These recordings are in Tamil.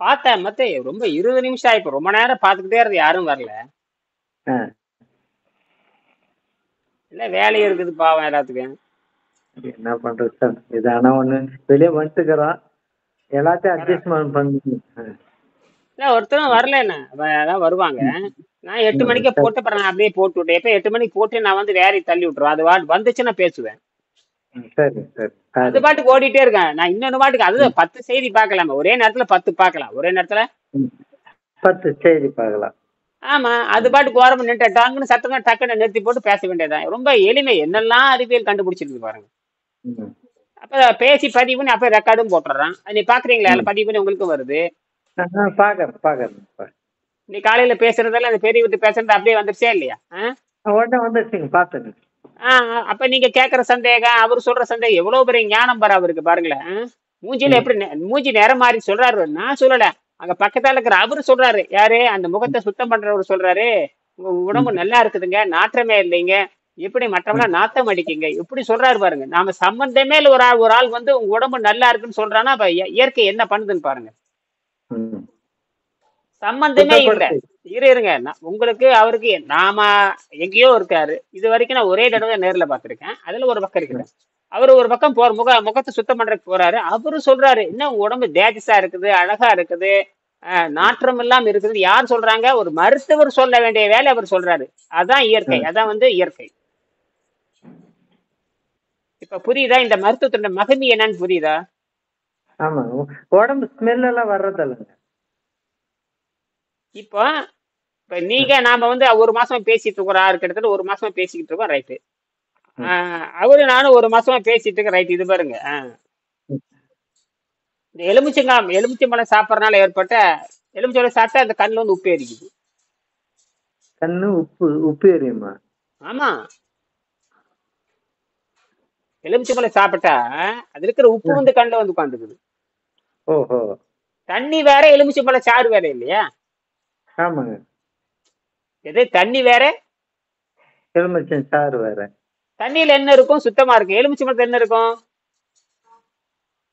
பார்த்தேன் மத்த ரொம்ப 20 நிமிஷம் ஆயிப்போ ரொம்ப நேரம் பார்த்துக்கிட்டே இருந்து யாரும் வரல. ஆ, இல்ல வேலை இருக்குது பாவம் எல்லாத்துக்கும். என்ன பண்றது சார்? இது ஆனா ஒண்ணு வெளியே வந்துட்டுக்கிறோம், எல்லாத்தையும் பரவாயில்ல. அட்ஜஸ்ட்மெண்ட் பண்ணி. இல்ல ஒருத்தரும் வரல என்ன அதான் வருவாங்க. நான் 8 மணிக்கே சரி. போட்டு அப்புறம் நான் அப்படியே போட்டு விட்டேன். எப்ப 8 மணிக்கு போட்டு நான் வந்து வேலையை தள்ளி விட்டுருவேன். அது வந்துச்சுன்னா பேசுவேன். சரி சரி அது சரி. பாட்டுக்கு ஓடிட்டே இருக்கேன். நான் இன்னொன்னு பாட்டுக்கு அது 10 செய்தி பார்க்கலாமா ஒரே நேரத்துல 10 பார்க்கலாம் ஒரே நேரத்துல. 10 செய்தி பார்க்கலாம். ஆமா அது பாட்டுக்கு ஓரமா நின்று டாங்குன்னு சத்தமா டக்குன்னு நிறுத்தி போட்டு பேச வேண்டியதுதான். ரொம்ப எளிமை என்னெல்லாம் அறிவியல் கண்டுபிடிச்சிருக்கு பாருங்க. ம். அப்ப பேசி பதிவு பண்ணி அப்ப ரெக்கார்டும் போட்டுறான். நீ பாக்குறீங்களா அதுல பதிவு பண்ணி உங்களுக்கும் வருது. பாக்குறேன் பாக்குறேன். நீ காலையில பேசுறதெல்லாம் அந்த பெரிய விட்டு பேசுறது அப்படியே வந்துருச்சே இல்லையா? உடனே வந்துருச்சுங்க, பாத்துங்க. அப்ப நீங்க கேக்குற சந்தேகம் அவர் சொல்ற சந்தேகம் எவ்வளவு பெரிய ஞானம் பாரு அவருக்கு பாருங்களேன். மூஞ்சில எப்படி மூஞ்சி நேரம் மாறி சொல்றாரு. நான் சொல்லல, அங்க பக்கத்தால இருக்கிற அவரு சொல்றாரு. யாரு அந்த முகத்தை சுத்தம் பண்றவர் சொல்றாரு. உங்க உடம்பு நல்லா இருக்குதுங்க, நாற்றமே இல்லைங்க, எப்படி மற்றவங்கள நாத்தம் அடிக்குங்க இப்படி சொல்றாரு பாருங்க. நாம சம்பந்தமே இல்ல ஒரு ஆள் வந்து உங்க உடம்பு நல்லா இருக்குன்னு சொல்றான்னா அப்ப இயற்கை என்ன பண்ணுதுன்னு பாருங்க. சம்பந்தமே இல்ல. இருங்க உங்களுக்கு அவருக்கு நாம எங்கேயோ இருக்காரு. இது வரைக்கும் நான் ஒரே தடவை நேர்ல பாத்திருக்கேன். அதுல ஒரு பக்கம் இருக்குது. அவரு ஒரு பக்கம் போற முகத்தை சுத்தம் பண்றதுக்கு போறாரு. அவரு சொல்றாரு இன்னும் உடம்பு தேஜஸா இருக்குது, அழகா இருக்குது, நாற்றம் இல்லாம இருக்குது. யார் சொல்றாங்க? ஒரு மருத்துவர் சொல்ல வேண்டிய வேலை அவர் சொல்றாரு. அதான் இயற்கை, அதான் வந்து இயற்கை. இப்ப புரியுதா இந்த மருத்துவத்தோட மகிமை என்னன்னு புரியுதா? ஆமா, உடம்பு ஸ்மெல் எல்லாம் வர்றதில்லைங்க. இப்போ இப்ப நீங்க நாம வந்து ஒரு மாசமா பேசிட்டு இருக்கோம், கிட்டத்தட்ட ஒரு மாசமா பேசிக்கிட்டு இருக்கோம், ரைட்டு. அவரு நானும் ஒரு மாசமா பேசிட்டு இருக்கேன், ரைட். இது பாருங்க, இந்த எலுமிச்சம்பழம் சாப்பிடறதுனால ஏற்பட்ட எலுமிச்சம்பழம் சாப்பிட்டா அந்த கண்ணுல வந்து உப்பு எரிக்குது. கண்ணு உப்பு எரியுமா? ஆமா, எலுமிச்சம்பழம் சாப்பிட்டா அது இருக்கிற உப்பு வந்து கண்ணுல வந்து உட்காந்துக்குது. ஓஹோ. தண்ணி வேற, எலுமிச்சம்பழம் சாறு வேற இல்லையா? ஆமாங்க. எது தண்ணி வேற, எலுமிச்சம் சாறு வேற. தண்ணியில என்ன இருக்கும்? சுத்தமா இருக்கும். எலுமிச்சம்பழத்துல என்ன இருக்கும்?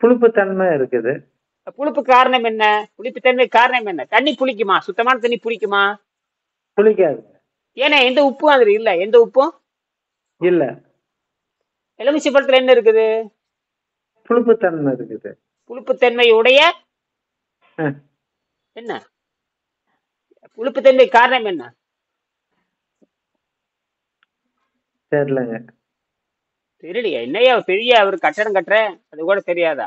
புளிப்பு தன்மை இருக்குது. புளிப்பு காரணம் என்ன? புளிப்பு தன்மை காரணம் என்ன? தண்ணி புளிக்குமா? சுத்தமான தண்ணி புளிக்குமா? புளிக்காது. ஏன்னா எந்த உப்பும் அதுல இல்ல. எந்த உப்பும் இல்ல. எலுமிச்சம்பழத்துல என்ன இருக்குது? புளிப்பு தன்மை இருக்குது. புளிப்புத்தன்மையுடைய என்ன? புளிப்புத்தன்மை காரணம் என்ன? தெரியலங்க. தெரியலையா? என்னையா பெரிய அவர் கட்டடம் கட்டுற, அது கூட தெரியாதா?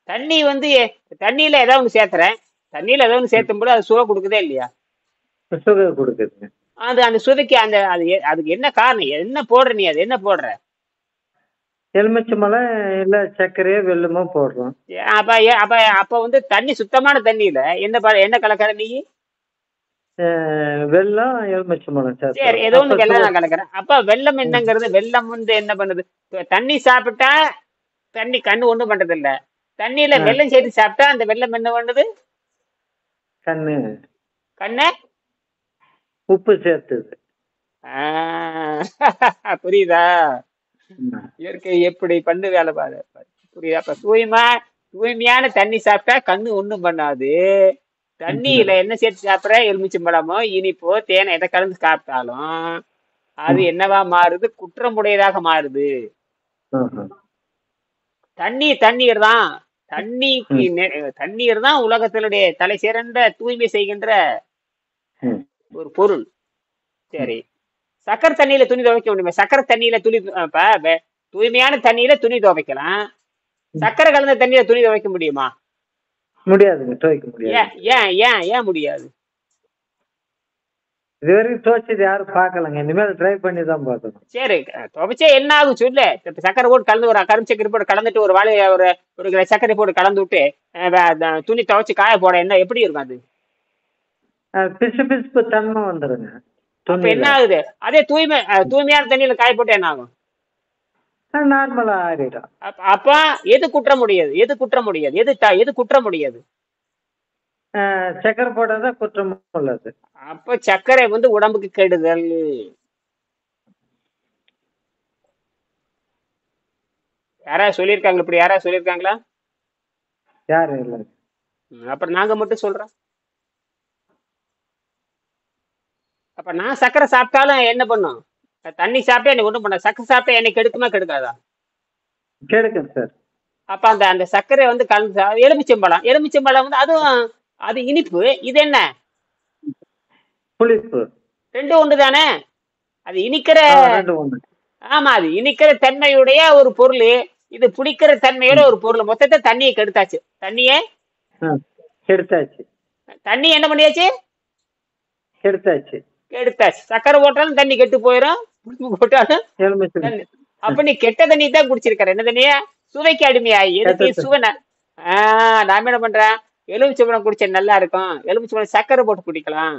தண்ணி வந்து தண்ணியில ஏதாவது ஒண்ணு சேர்த்துறேன். தண்ணியில ஏதாவது ஒண்ணு சேர்த்தும் போது அது சுவை கொடுக்குதே இல்லையா? சுகர் கொடுக்குதுங்க. அது அந்த சுவைக்கு அந்த அதுக்கு என்ன காரணம்? என்ன போடுற நீ? அது என்ன போடுற? எலுமிச்சம்பழம் இல்ல சர்க்கரையோ வெல்லமோ போடுறோம். அப்ப அப்ப அப்ப வந்து தண்ணி சுத்தமான தண்ணியில என்ன கலக்கிற நீ? வெல்லம் எலுமிச்சம்பழம் சரி, ஏதோ ஒண்ணு வெள்ளம் நான் கலக்கிறேன். அப்ப வெள்ளம் என்னங்கிறது, வெள்ளம் வந்து என்ன பண்ணுது? தண்ணி சாப்பிட்டா தண்ணி கண்ணு ஒண்ணும் பண்றது இல்ல. தண்ணியில வெள்ளம் சேர்த்து சாப்பிட்டா அந்த வெள்ளம் என்ன பண்ணுது? கண்ண உப்பு சேர்த்துது. புரியுதா? இயற்கை எப்படி பண்ணு வேலை பாரு. புரியுதா? அப்ப தூய்மையான தண்ணி சாப்பிட்டா கண்ணு ஒண்ணும் பண்ணாது. தண்ணியில என்ன சேர்த்து சாப்பிட்ற? எலுமிச்சம்பழமோ இனிப்போ தேனை எதை கலந்து சாப்பிட்டாலும் அது என்னவா மாறுது? குற்றமுடையதாக மாறுது. தண்ணீர் தான். தண்ணீர் தான் உலகத்தினுடைய தலை சிறந்த தூய்மை செய்கின்ற ஒரு பொருள். சரி, சக்கரை தண்ணியில துணி துவைக்க முடியுமா? சக்கரை தண்ணியில தூய்மையான தண்ணியில துணி துவைக்கலாம். சக்கரை கலந்த தண்ணியில துணி துவைக்க முடியுமா? முடியாதுங்க, துவைக்க முடியாது. ஏன் முடியாது? இதுவரைக்கும் துவைச்சது யாரும் பார்க்கலங்க. இனிமேல் ட்ரை பண்ணி தான் பார்க்கணும். சரி, துவைச்சா என்ன ஆகும் சொல்லு. சக்கரை போட்டு கலந்து ஒரு கரும்பு சக்கரை போட்டு கலந்துட்டு ஒரு ஒரு கிலோ சக்கரை போட்டு கலந்து விட்டு துணி துவைச்சு காய போட என்ன எப்படி இருக்கும்? அது பிசு பிசுப்பு தன்மை வந்துருங்க. அப்ப என்ன ஆகுது? அதே தூய்மையான தண்ணியில காய போட்டு என்ன ஆகும்? நார்மலா ஆறிடும். அப்ப எது குற்ற முடியாது? எது குற்ற முடியாது? சக்கரை போடாதான் குற்றம் உள்ளது. அப்ப சர்க்கரை வந்து உடம்புக்கு கெடுதல். யாராவது சொல்லியிருக்காங்களா? இப்படி யாராவது சொல்லியிருக்காங்களா? யாரும் இல்லை. அப்புறம் நாங்க மட்டும் சொல்றோம். அப்ப நான் சக்கரை சாப்பிட்டாலும் என்ன பண்ணும்? தண்ணி சாப்பிட்டா எனக்கு ஒண்ணும் பண்ண, சக்கரை சாப்பிட்டா என்னை கெடுக்குமா கெடுக்காதா? கெடுக்கும் சார். அப்ப அந்த அந்த சர்க்கரை வந்து கலந்து எலுமிச்சம்பழம், எலுமிச்சம்பழம் வந்து அதுவும் அது இனிப்பு, இது என்ன? புளிப்பு. ரெண்டும் ஒன்று தானே? அது இனிக்கிற, ரெண்டு ஒண்ணு. ஆமா அது இனிக்கிற தன்மையுடைய ஒரு பொருள், இது புளிக்கிற தன்மையோட ஒரு பொருள். மொத்தத்தை தண்ணியை கெடுத்தாச்சு. தண்ணியே கெடுத்தாச்சு. தண்ணி என்ன பண்ணியாச்சு? கெடுத்தாச்சு. கெடுத்தாச்சு. சக்கரை போட்டாலும் தண்ணி கெட்டு போயிடும், புளிப்பு போட்டாலும் எலுமிச்சம். தண்ணி. அப்ப நீ கெட்ட தண்ணி தான் குடிச்சிருக்கிற. என்ன தண்ணியா? சுவைக்கு அடிமையா? எதுக்கு கெட்ட சுவை? நான் என்ன பண்றேன், எலுமிச்சம்பழம் குடிச்ச நல்லா இருக்கும், எலுமிச்சம்பழம் சக்கரை போட்டு குடிக்கலாம்,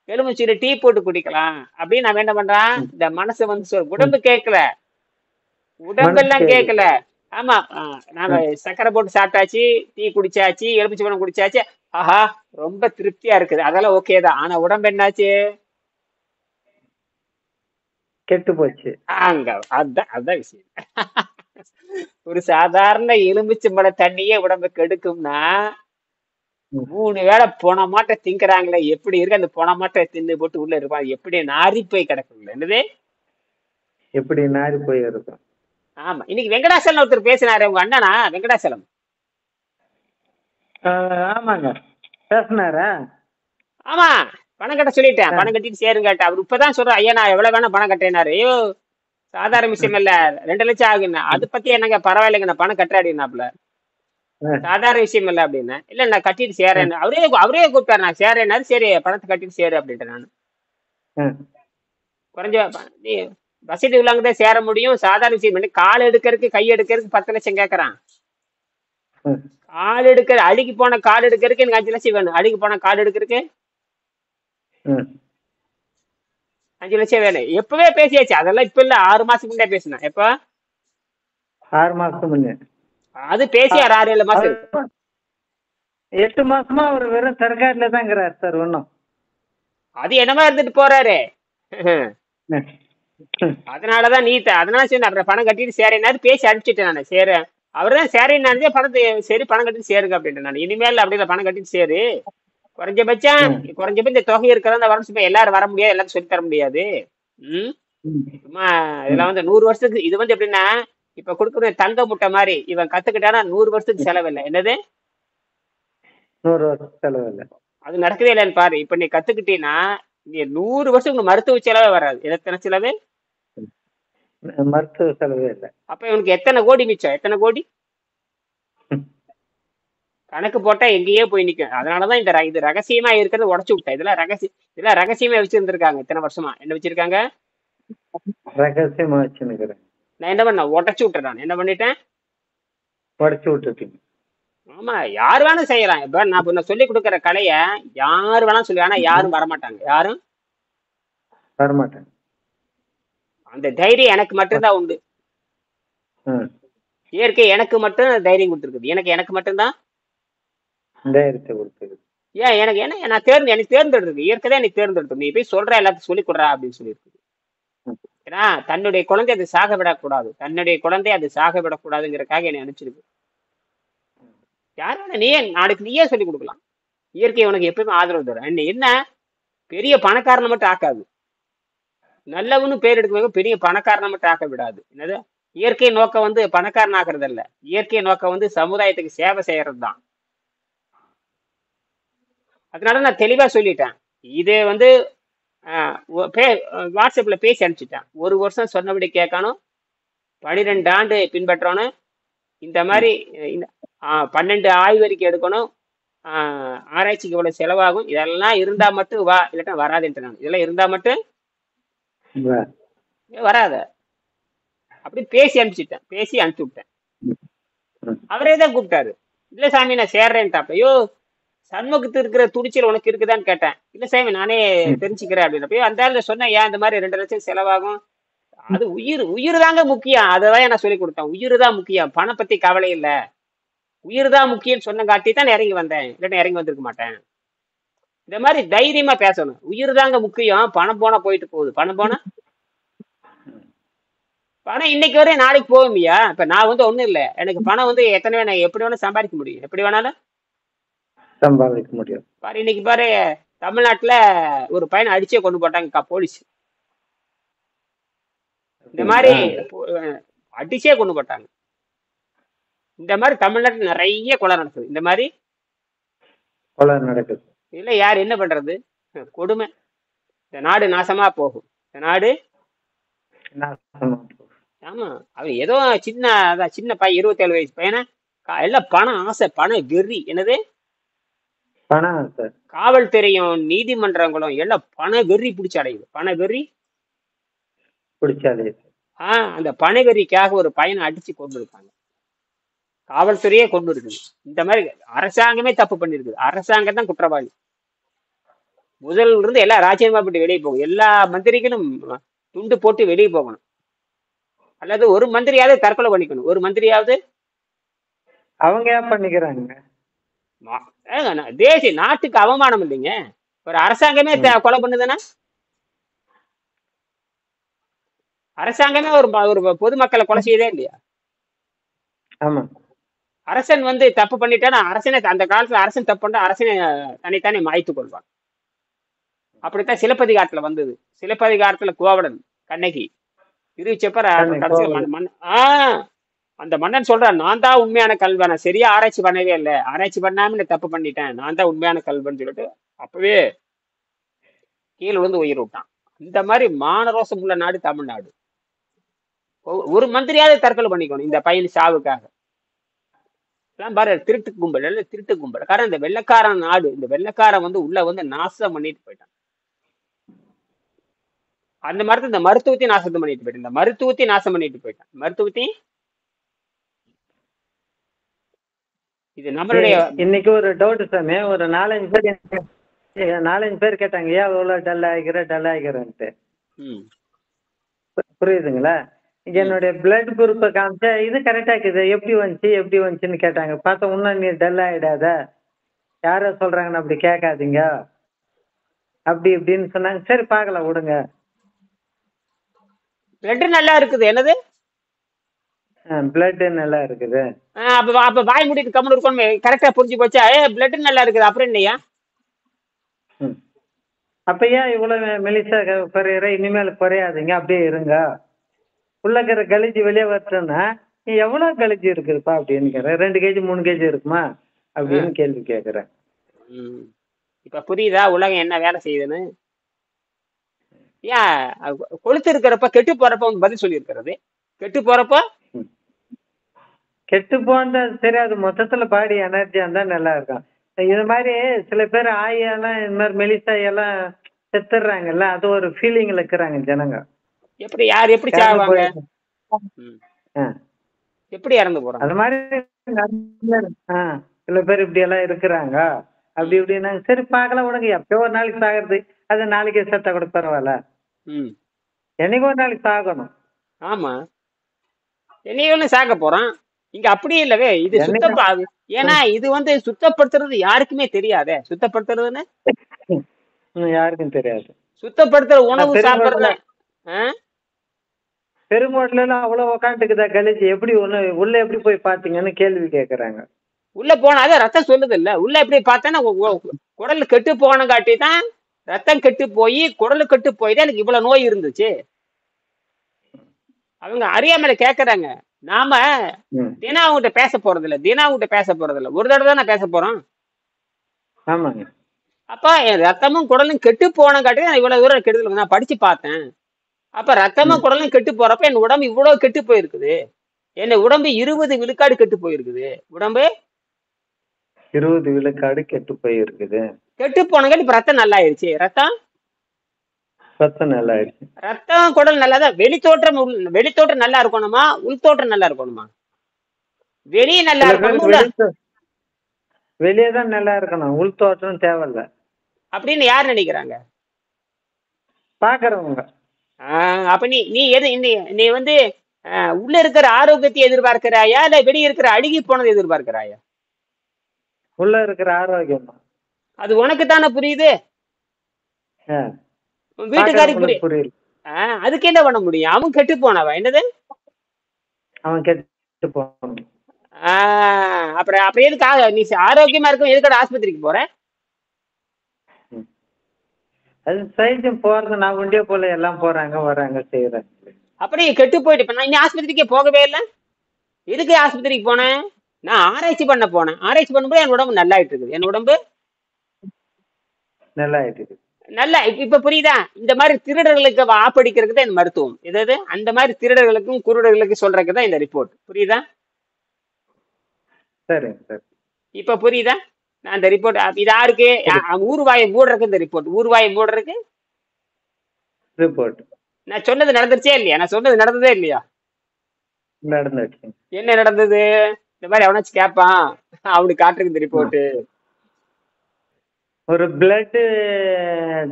எலுமிச்சையில டீ போட்டு குடிக்கலாம் அப்படின்னு நம்ம என்ன பண்றான், இந்த மனசு வந்து உடம்பு கேட்கல, உடம்பெல்லாம் கேட்கல. ஆமா, நாம சக்கரை போட்டு சாப்பிட்டாச்சு, டீ குடிச்சாச்சு, எலுமிச்சம்பழம் குடிச்சாச்சு, ஆஹா ரொம்ப திருப்தியா இருக்குது, அதெல்லாம் ஓகே தான். ஆனா உடம்பு என்னாச்சு? கெட்டு போச்சு. அங்க அதான் அதான் விஷயம். ஒரு சாதாரண எலுமிச்சம்பழ தண்ணியே உடம்பு கெடுக்கும்னா, 3 வேளை போன மாட்டை திங்கிறாங்களே, எப்படி இருக்கு அந்த போன மாட்டை தின்னு போட்டு உள்ள இருப்பான், எப்படி நாரி போய் கிடக்கும்ல. என்னது? எப்படி நாரி போய் இருக்கும். ஆமா, இன்னைக்கு வெங்கடாசலம் ஒருத்தர் பேசினாரு, உங்க அண்ணனா வெங்கடாசலம்? ஆமாங்க, பேசினாரா? ஆமா, பணம் கட்ட சொல்லிட்டேன், பணம் கட்டிட்டு சேருங்க கேட்டேன். அவர் இப்பதான் சொல்ற, ஐயா நான் எவ்வளவு வேணா பணம் கட்டேனாரு. ஐயோ சாதாரண விஷயம் இல்ல, 2 லட்சம் ஆகுன்னு. அது பத்தி என்னங்க, பரவாயில்லைங்க நான் பணம் கட்டுறாடினாப்ல, சாதாரண விஷயம் இல்ல அப்படின்னு. இல்ல நான் கட்டிட்டு சேரேன்னு அவரே கூப்பிட்டாரு. நான் சேரேனாரு. சரி பணத்தை கட்டிட்டு சேரு அப்படின்ட்டு. நான் குறைஞ்ச வசதி உள்ளவங்கதான் சேர முடியும். சாதாரண விஷயம் இல்லை. கால் எடுக்கிறதுக்கு கை எடுக்கிறதுக்கு 10 லட்சம் கேட்கறான். கால் எடுக்கிற அழுகி போன கால் எடுக்கிறதுக்கு எனக்கு 5 லட்சம் வேணும். அழுகி போன கால் எடுக்கிறதுக்கு 5 லட்சம் வேணும். எப்பவே பேசியாச்சு அதெல்லாம். இப்ப இல்ல, 6 மாசத்துக்கு முன்னே பேசினேன். எப்ப? 6 மாசத்துக்கு முன்னே. அது பேசி 6-7 மாசம் இருக்கு. 8 மாசமா அவர் வெறும் சர்க்கார்ல தான் இருக்கிறார் சார். ஒன்னும் அது என்னமா இருந்துட்டு போறாரு. அதனாலதான் அதனால சரி அப்புறம் பணம் கட்டிட்டு சேரேனாரு. பேசி அனுப்பிச்சிட்டேன் நான். சேர அவர்தான் சேரேன்னு பணத்தை சரி பணம் கட்டிட்டு சேருங்க அப்படின்ட்டு. நான் இனிமேல் அப்படி இல்லை, பணம் கட்டிட்டு சேரு. குறைஞ்சபட்சம் இந்த தொகை இருக்கிறதா வர சும்மா எல்லாரும் வர முடியாது, எல்லாரும் சொல்லி தர முடியாது. சும்மா இதெல்லாம் வந்து 100 வருஷத்துக்கு. இது வந்து எப்படின்னா, இப்ப கொடுக்குற தங்க முட்டை மாதிரி, இவன் கத்துக்கிட்டானா 100 வருஷத்துக்கு செலவு இல்லை. என்னது? 100 வருஷத்துக்கு செலவு இல்லை. அது நடக்கவே இல்லைன்னு பாரு. இப்ப நீ கத்துக்கிட்டீங்கன்னா நீ 100 வருஷத்துக்கு மருத்துவ செலவே வராது. எத்தனை செலவு? மருத்துவ செலவே இல்லை. அப்ப இவனுக்கு எத்தனை கோடி மிச்சம்? எத்தனை கோடி கணக்கு போட்டா எங்கேயே போய் நிக்கும். அதனாலதான் இது ரகசியமா இருக்கிறது உடச்சு விட்டேன். இதெல்லாம் ரகசியமா வச்சிருந்திருக்காங்க இத்தனை வருஷமா. என்ன வச்சிருக்காங்க? ரகசியமா வச்சுருக்கிறேன். நான் என்ன பண்ண, உடச்சு விட்டேன். நான் என்ன பண்ணிட்டேன்? உடச்சு விட்டுட்டீங்க. ஆமா, யார் வேணாலும் செய்யலாம். இப்ப நான் சொல்லி கொடுக்குற கலைய யாரு வேணாலும் சொல்லி, ஆனா யாரும் வரமாட்டாங்க. யாரும் வரமாட்டாங்க. அந்த தைரியம் எனக்கு மட்டும்தான் உண்டு. இயற்கை எனக்கு மட்டும் தைரியம் கொடுத்துருக்குது. எனக்கு மட்டும்தான் தைரியத்தை கொடுத்துருக்கு. ஏன் எனக்கு என்ன, நான் எனக்கு தேர்ந்தெடுத்து, இயற்கை தான் எனக்கு தேர்ந்தெடுத்து. நீ போய் சொல்ற எல்லாத்தையும் சொல்லி கொடுறா அப்படின்னு சொல்லியிருக்கு. ஏன்னா தன்னுடைய குழந்தை அது சாக விடக்கூடாது, தன்னுடைய குழந்தை அது சாக விடக்கூடாதுங்கிறதுக்காக என்னை அனுப்பிச்சிருக்கு. யார் வேணா நாளைக்கு சொல்லி கொடுக்கலாம். இயற்கை உனக்கு எப்பயுமே ஆதரவு தரும். என்ன பெரிய பணக்காரனை மட்டும் ஆக்காது, நல்லவனு பேர் எடுக்க பெரிய பணக்காரனை மட்டும் ஆக்க விடாது. என்னது? இயற்கை நோக்கம் வந்து பணக்காரன் ஆக்குறது இல்ல, இயற்கை நோக்கம் வந்து சமுதாயத்துக்கு சேவை செய்யறது தான். அதனால நான் தெளிவா சொல்லிட்டேன். இது வந்து வாட்ஸ்அப்ல பேசி அனுப்பிச்சிட்டேன். 1 வருஷம் சொன்னபடி கேட்கணும், 12 ஆண்டு பின்பற்றணும், இந்த மாதிரி 12 ஆய்வறிக்கை எடுக்கணும், ஆராய்ச்சிக்கு இவ்வளவு செலவாகும், இதெல்லாம் இருந்தா மட்டும் வா, இல்லாட்டா வராதுன்ட்டு. நான் இதெல்லாம் இருந்தா மட்டும் வராத அப்படி பேசி அனுப்பிச்சிட்டேன். பேசி அனுப்பிச்சு விட்டேன். அவரே தான் கூப்பிட்டாரு. இல்ல சாமி நான் சேர்றேன்ட்டா. ஐயோ சண்முகத்து இருக்கிற துணிச்சல் உனக்கு இருக்குதான்னு கேட்டேன். இல்ல சாமி நானே தெரிஞ்சுக்கிறேன் அப்படின்றப்ப அந்த சொன்னேன், ஏன் இந்த மாதிரி 2 லட்சம் செலவாகும், அது உயிர் தாங்க முக்கியம். அததான் நான் சொல்லி கொடுத்தேன். உயிர் தான் முக்கியம், பணம் பத்தி கவலை இல்ல, உயிர் தான் முக்கியம் சொன்ன காட்டி தான் இறங்கி வந்தேன், இல்லைன்னா இறங்கி வந்திருக்க மாட்டேன். இந்த மாதிரி தைரியமா பேசணும். உயிர் தாங்க முக்கியம், பணம் போனா போயிட்டு போகுது, பணம் போனா பணம் இன்னைக்கு வரையும் நாளைக்கு போகுமியா? இப்ப நான் வந்து ஒண்ணும் இல்ல, எனக்கு பணம் வந்து எத்தனை வேணா எப்படி வேணா சம்பாதிக்க முடியும், எப்படி வேணாலும். சம்பாதிக்க முடியும். பாரு இன்னைக்கு பாரு, தமிழ்நாட்டுல ஒரு பையனை அடிச்சே கொண்டு போட்டாங்கக்கா போலீஸ். இந்த மாதிரி அப்படிங்களா? அடிச்சே கொண்டு போட்டாங்க. இந்த மாதிரி தமிழ்நாட்டுல நிறைய கொலை நடக்குது இந்த மாதிரி. கொலை நடக்குது. இல்ல யார் என்ன பண்றது? கொடுமை. இந்த நாடு நாசமா போகும், இந்த நாடு. நாசமா போகுது. ஆமா. அவன் ஏதோ சின்ன அதான் சின்ன பையன், 27 வயசு பையனை எல்லாம் பணம் ஆசை, பண வெறி. என்னது? பணம் சார். காவல்துறையும் நீதிமன்றங்களும் எல்லாம் பண வெறி பிடிச்சி அடையுது, பண வெறி. பிடிச்சாலே அந்த பண வெறிக்காக ஒரு பையனை அடிச்சு கொண்டு இருக்காங்க, காவல்துறையே கொண்டு இருக்குது. இந்த மாதிரி அரசாங்கமே தப்பு பண்ணிருக்குது, அரசாங்கம் தான் குற்றவாளி. முதல்ல இருந்து எல்லாம் ராஜினாமா பண்ணி வெளியே போகும், எல்லா மந்திரிகளும் துண்டு போட்டு வெளியே போகணும், அல்லது ஒரு மந்திரியாவது தற்கொலை பண்ணிக்கணும், ஒரு மந்திரியாவது. அவங்க ஏன் பண்ணிக்கிறாங்க? தேசிய நாட்டுக்கு அவமானம் இல்லைங்க, ஒரு அரசாங்கமே கொலை பண்ணுதுன்னா. அரசாங்கமே ஒரு பொதுமக்களை கொலை செய்யதே இல்லையா? ஆமா. அரசன் வந்து தப்பு பண்ணிட்டானா அரசனை, அந்த காலத்துல அரசன் தப்பு பண்ணா அரசனை தன்னைத்தானே மாய்த்து கொள்வான். அப்படித்தான் சிலப்பதிகாரத்துல வந்தது. சிலப்பதிகாரத்துல கோவலன் கண்ணகி இருச்சப்ப அந்த மன்னன் சொல்றான், நான் தான் உண்மையான கல்வன், சரியா ஆராய்ச்சி பண்ணவே இல்லை, ஆராய்ச்சி பண்ணாம தப்பு பண்ணிட்டேன், நான் தான் உண்மையான கல்வன் சொல்லிட்டு அப்பவே கீழே விழுந்து உயிர் விட்டான். இந்த மாதிரி மானரோசம் உள்ள நாடு தமிழ்நாடு. ஒரு மந்திரியாவது தற்கொலை பண்ணிக்கணும் இந்த பையன் சாவுக்காக. பாரு திருட்டு கும்பல், திருட்டு கும்பல். காரணம் இந்த வெள்ளக்காரன் நாடு, இந்த வெள்ளக்காரன் வந்து உள்ள வந்து நாசம் பண்ணிட்டு போயிட்டான். அந்த மாதிரி இந்த மருத்துவத்தையும் நாசம் பண்ணிட்டு போயிட்டான், இந்த மருத்துவத்தையும் நாசம் பண்ணிட்டு போயிட்டான், மருத்துவத்தையும். இது நம்மளுடைய இன்னைக்கு ஒரு டவுட் சாமி, ஒரு 4-5 பேர் கேட்டாங்க, ஏன் இவ்வளவு டல் ஆகிறேன்ட்டு. புரியுதுங்களா? என்னுடைய பிளட் குரூப்பை காமிச்சா இது கரெக்டா இருக்குது, எப்படி வந்துச்சுன்னு கேட்டாங்க. பார்த்தா இன்னும் நீ டல் ஆயிடாத, யாரோ சொல்றாங்கன்னு அப்படி கேட்காதீங்க அப்படி இப்படின்னு சொன்னாங்க. சரி பார்க்கலாம் விடுங்க. பிளட் நல்லா இருக்குது. என்னது? பிளட் நல்லா இருக்குது. அப்ப வாய் மூடிட்டு கம்முன்னு இருக்கணும், கரெக்டா புரிஞ்சு போச்சா? பிளட் நல்லா இருக்குது அப்புறம் இல்லையா? அப்ப ஏன் இவ்வளவு மெலிசா குறையிற? இனிமேல் குறையாதீங்க, அப்படியே இருங்க. உள்ளக்கிற கழிச்சு வெளியே வரட்டுன்னா நீ எவ்வளவு கழிச்சு இருக்குதுப்பா அப்படின்னு கேட்குறேன். 2 kg 3 kg இருக்குமா அப்படின்னு கேள்வி கேட்குறேன். இப்ப புரியுதா உலகம் என்ன வேலை செய்யுதுன்னு? ஏன் கொளுத்து இருக்கிறப்ப கெட்டு போறப்ப வந்து பதில் சொல்லி இருக்கிறது, கெட்டு போறப்ப கெட்டு போனா சரி, அது மொத்தத்துல பாடி எனர்ஜியா இருந்தா நல்லா இருக்கும். இது மாதிரி சில பேர் ஆயெல்லாம் இந்த மாதிரி மெலிசாயெல்லாம் செத்துடுறாங்கல்ல, அது ஒரு ஃபீலிங்ல இருக்கிறாங்க ஜனங்க. எப்படி யார் எப்படி சாவாங்க, எப்படி இறந்து போறாங்க? அது மாதிரி சில பேர் இப்படி எல்லாம் இருக்கிறாங்க. அப்படி இப்படின்னா சரி பார்க்கலாம் விடுங்க, எப்பயோ ஒரு நாளைக்கு சாகிறது, அது நாளைக்கே செத்தா கூட பரவாயில்ல, என்னைக்கு ஒரு நாளைக்கு சாகணும். ஆமா, என்னைக்கு சாக போறான். இங்க அப்படி இல்லவே, இது சுத்தம். ஏன்னா இது வந்து சுத்தப்படுத்துறது யாருக்குமே தெரியாதே, சுத்தப்படுத்துறதுன்னு யாருக்கும் தெரியாது. சுத்தப்படுத்துற உணவு சாப்பிடுறது. பெருங்கோட்ல எல்லாம் அவ்வளவு உக்காந்துக்குதா கழிச்சு, எப்படி உள்ள எப்படி போய் பாத்தீங்கன்னு கேள்வி கேக்குறாங்க. உள்ள போனாதான் ரத்தம் சொல்லுது இல்ல, உள்ள எப்படி பார்த்தேன்னா குடல் கெட்டு போன காட்டி தான், ரத்தம் கெட்டு போய் குடல் கெட்டு போய் தான் எனக்கு இவ்வளவு நோய் இருந்துச்சு. அவங்க அறியாமல கேக்குறாங்க. நாம தினம் அவங்ககிட்ட பேச போறது இல்ல, ஒரு தடவை தான் பேச போறோம். ஆமாங்க. அப்ப என் ரத்தமும் குடலும் கெட்டு போன காட்டி நான் இவ்வளவு தூரம் கெடுதல் நான் படிச்சு பார்த்தேன். அப்ப ரத்தமும் குடலும் கெட்டு போறப்ப என் உடம்பு இவ்வளவு கெட்டு போயிருக்குது, என்ன உடம்பு 20 விழுக்காடு கெட்டு போயிருக்குது, உடம்பு 20 விழுக்காடு கெட்டு போயிருக்குது. கெட்டு போனங்காட்டி இப்ப ரத்தம் நல்லா ஆயிடுச்சு, ரத்தம் நல்லா ஆயிடுச்சு. ரத்தம் குடல் நல்லாதான். வெளித்தோற்றம் நல்லா இருக்கணுமா, உள்தோற்றம் நல்லா இருக்கணுமா? வெளியே நல்லா இருக்கணும், வெளியேதான் நல்லா இருக்கணும், உள்தோற்றம் தேவையில்ல அப்படின்னு யார் நினைக்கிறாங்க? பாக்குறவங்க. அப்ப நீ எது நீ வந்து உள்ள இருக்கிற ஆரோக்கியத்தை எதிர்பார்க்கிறாயா, இல்ல வெளியே இருக்கிற அழுகி போனதை எதிர்பார்க்கிறாயா? உள்ள இருக்கிற ஆரோக்கியம் தான். அது உனக்கு தானே புரியுது, வீட்டுக்காரி புரியல. அதுக்கு என்ன பண்ண முடியும்? அவன் கெட்டு போனவா? என்னது அவன் கெட்டு போவான். அப்புறம் அப்புறம் எதுக்கு நீ ஆரோக்கியமா இருக்கும் எதுக்கட ஆஸ்பத்திரிக்கு போற? ம். அது சைக்கிள் போறது நான் உண்டே போல எல்லாம் போறாங்க வர்றாங்க செய்யறாங்க. அப்படியே கெட்டு போயிட்டு இப்ப நான் இன்னும் ஆஸ்பத்திரிக்கே போகவே இல்லை. எதுக்கு ஆஸ்பத்திரிக்கு போனேன்? நான் ஆராய்ச்சி பண்ண போனேன். ஆராய்ச்சி பண்ணும்போது என் உடம்பு நல்லா ஆயிட்டு இருக்குது. என் உடம்பு நல்லா ஆயிடுது. நல்லா இப்ப புரியுதா? இந்த மாதிரி திருடர்களுக்கு ஆப்படிக்கிறதுக்கு தான் இந்த மருத்துவம். எதாவது அந்த மாதிரி திருடர்களுக்கும் குருடர்களுக்கும் சொல்றதுக்கு தான் இந்த ரிப்போர்ட். புரியுதா? சரிங்க சார். இப்ப புரியுதா? நான் இந்த ரிப்போர்ட் இது யாருக்கு? ஊர்வாயை மூடுறதுக்கு இந்த ரிப்போர்ட். ஊர்வாயை மூடுறதுக்கு ரிப்போர்ட் நான் சொன்னது நடந்துருச்சே இல்லையா? நான் சொன்னது நடந்ததே இல்லையா? நடந்துச்சு. என்ன நடந்தது? இந்த மாதிரி அவனாச்சும் கேட்பான், அவனுக்கு காட்டுருக்கு இந்த ரிப்போர்ட். ஒரு பிளட்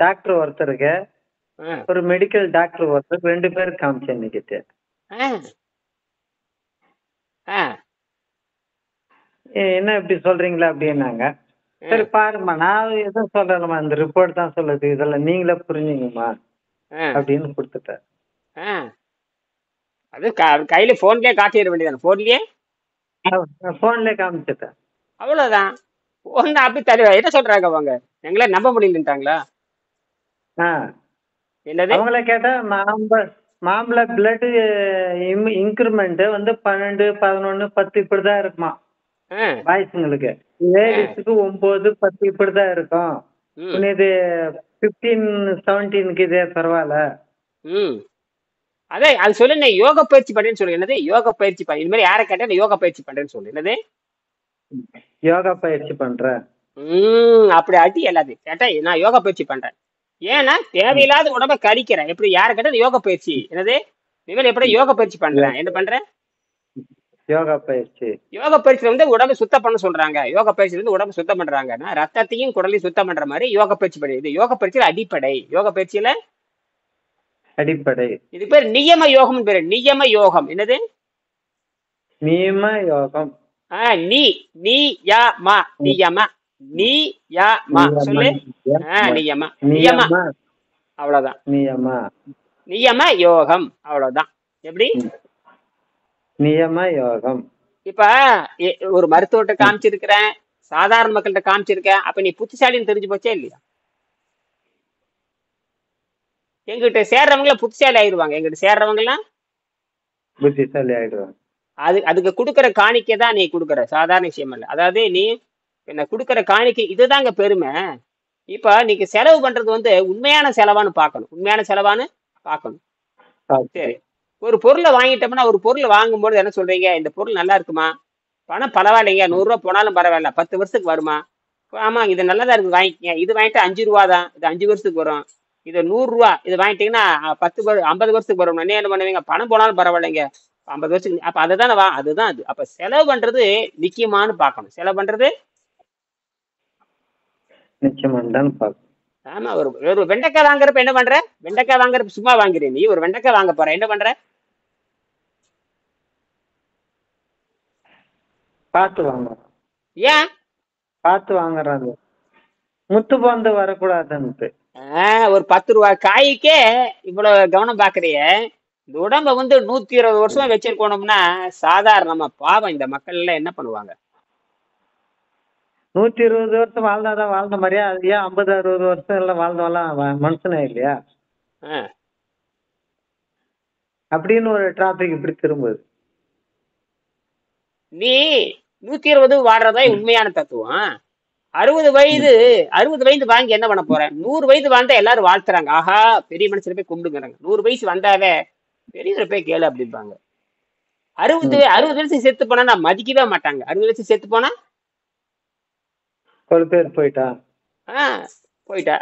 டாக்டர் ஒருத்தருக்கு, ஆ. ஒரு மெடிக்கல் டாக்டர் ஒருத்தர், 2 பேர் காமிச்சேன் இன்னைக்கு. ஆ. ஆ. என்ன இப்படி சொல்றீங்களா அப்படின்னாங்க. சரி பாருங்கம்மா, நான் எதுவும் சொல்லலம்மா, இந்த ரிப்போர்ட் தான் சொல்லுது, இதெல்லாம் நீங்களே புரிஞ்சுங்கம்மா ஆ. அப்படின்னு கொடுத்துட்டேன். ஆ. அது கையில போன்லயே காட்டிட வேண்டியதானே? போன்லயே போன்லயே காமிச்சிட்டேன். அவ்வளவுதான். போன் அப்படி தருவா. என்ன சொல்றாங்க அவங்க? எங்களை நம்ப முடியலன்ட்டாங்களா? ஆ, என்னது? அவங்கள கேட்டா மாம்பழ பிளட் இன்க்ரிமெண்ட் வந்து 12, 11, 10 இப்படிதான் இருக்குமா ஆ. பாய்ஸுங்களுக்கு. லேடிஸுக்கு 9, 10 இப்படிதான் இருக்கும். ம். இது 15, 17க்கு இதே பரவாயில்ல. ம். அதே அது சொல்லு. யோக பயிற்சி பண்றேன்னு சொல்லு. என்னது யோக பயிற்சி பண்ண? இது மாதிரி யாரை கேட்டா நான் யோக பயிற்சி பண்றேன்னு சொல்லு. என்னது யோகா பயிற்சி பண்றேன். அப்படி அடி எல்லாத்தையும் கேட்டா நான் யோகா பயிற்சி பண்றேன். ஏன்னா தேவையில்லாத உடம்ப கழிக்கிறேன். எப்படி யாரை கேட்டா யோக பயிற்சி? என்னது இவன் எப்படி யோக பயிற்சி பண்றேன்? என்ன பண்றேன்? யோகா பயிற்சி. யோக பயிற்சியில வந்து உடம்பு சுத்தம் பண்ண சொல்றாங்க. யோக பயிற்சியில வந்து உடம்பு சுத்தம் பண்றாங்கன்னா ரத்தத்தையும் குடலையும் சுத்தம் பண்ற மாதிரி யோக பயிற்சி பண்ணுது. யோக பயிற்சியில அடிப்படை. யோக பயிற்சியில அடிப்படை. இது பேர் நியம யோகம் பேரு. நியம யோகம். என்னது? நியம யோகம். நீ நீ யா மா நியம. நீ யா மா சொல்லு. நியம நியம அவ்வளவுதான். நியம நியம யோகம் அவ்வளவுதான். எப்படி? நியம யோகம். இப்ப ஒரு மருத்துவர்கிட்ட காமிச்சிருக்கிறேன், சாதாரண மக்கள்கிட்ட காமிச்சிருக்கேன். அப்ப நீ புத்திசாலின்னு தெரிஞ்சு போச்சே இல்லையா? எங்கிட்ட சேர்றவங்கள புத்திசாலி ஆயிடுவாங்க. எங்கிட்ட சேர்றவங்க எல்லாம் புத்திசாலி ஆயிடுவாங்க. அதுக்கு கொடுக்கற காணிக்கை தான் நீ கொடுக்கற. சாதாரண விஷயம் இல்ல. அதாவது நீ என்ன கொடுக்கற காணிக்கை இதுதாங்க பெருமை. இப்ப நீங்க செலவு பண்றது வந்து உண்மையான செலவான்னு பார்க்கணும். உண்மையான செலவான்னு பார்க்கணும். சரி, ஒரு பொருளை வாங்கிட்டோம்னா ஒரு பொருளை வாங்கும்போது என்ன சொல்றீங்க? இந்த பொருள் நல்லா இருக்குமா? பணம் பரவாயில்லைங்க, 100 ரூபா போனாலும் பரவாயில்ல, 10 வருஷத்துக்கு வருமா? ஆமா, இது நல்லதா இருக்கு, வாங்கிக்கங்க. இது வாங்கிட்டு 5 ரூபா தான், இது 5 வருஷத்துக்கு வரும். இது 100 ரூபா, இது வாங்கிட்டீங்கன்னா 50 வருஷத்துக்கு வரும். என்ன பண்ணுவீங்க? பணம் போனாலும் பரவாயில்லைங்க, 50 வருஷத்துக்கு. அப்ப அதுதானே அதுதான் அது. அப்ப செலவு பண்றது நிச்சயமானு பார்க்கணும். செலவு பண்றது நிச்சயமானு தான் பார்க்கணும். ஆமா. ஒரு வெண்டைக்காய் வாங்குறப்ப என்ன பண்ற? வெண்டைக்காய் வாங்குறப்ப சும்மா வாங்குறேன். நீ ஒரு வெண்டைக்காய் வாங்க போற, என்ன பண்ற? பார்த்து வாங்குறோம். ஏன் பார்த்து வாங்குறாங்க? முத்து போந்து வரக்கூடாதுன்ட்டு. ஒரு 10 ரூபாய் காய்க்கே இவ்வளவு கவனம் பாக்குறிய. இந்த உடம்ப வந்து 120 வருஷமா வச்சிருக்கணும்னா சாதாரணமா பாவம் இந்த மக்கள் எல்லாம் என்ன பண்ணுவாங்க? 120 வருஷம் வாழ்ந்தாதான் வாழ்ந்த மாதிரியா? அது ஏன் 50, 60 வருஷம் எல்லாம் வாழ்ந்தவெல்லாம் மனுஷனே இல்லையா அப்படின்னு ஒரு டிராபிக் இப்படி திரும்புது. நீ 120 வாடுறதா உண்மையான தத்துவம். 60 வயது வாங்கி என்ன பண்ண போற? 100 வயது வாழ்ந்தா எல்லாரும் வாழ்த்துறாங்க. ஆஹா, பெரிய மனுஷன் போய் கும்பிடுங்கிறாங்க. 100 வயசு வந்தாவே பெரியவரை போய் கேளு அப்படிம்பாங்க. 60 வருஷம் செத்து போனா நான் மதிக்கவே மாட்டாங்க. 60 வருஷம் செத்து போனா ஒரு பேர் போயிட்டா.